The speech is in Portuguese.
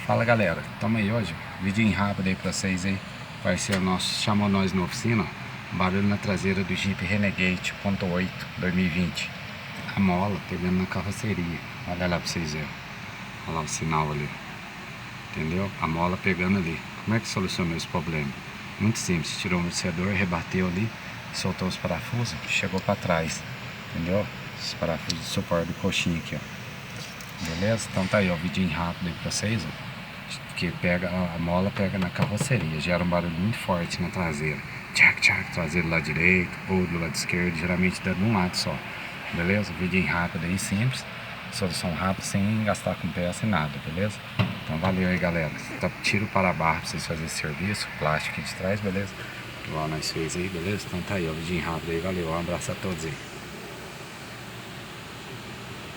Fala galera, tamo aí hoje, vidinho rápido aí pra vocês aí. Parceiro nosso chamou nós na oficina, ó, barulho na traseira do Jeep Renegade 1.8 2020. A mola pegando na carroceria, olha lá pra vocês verem. Olha lá o sinal ali, entendeu? A mola pegando ali. Como é que solucionou esse problema? Muito simples, tirou o amortecedor, rebateu ali, soltou os parafusos, chegou pra trás, entendeu? Os parafusos de suporte do coxinho aqui, ó. Beleza? Então tá aí, ó, vidinho rápido aí pra vocês, ó. Que pega, a mola pega na carroceria, gera um barulho muito forte na traseira. Tchac, tchac, traseiro do lado direito ou do lado esquerdo, geralmente dá de um lado só. Beleza? Vidinho rápido aí, simples. Solução rápida, sem gastar com peça e nada, beleza? Então valeu aí galera. Tira o para-barra pra vocês fazerem esse serviço, plástico aqui de trás, beleza? Igual nós fez aí, beleza? Então tá aí, ó, vidinho rápido aí, valeu, um abraço a todos aí.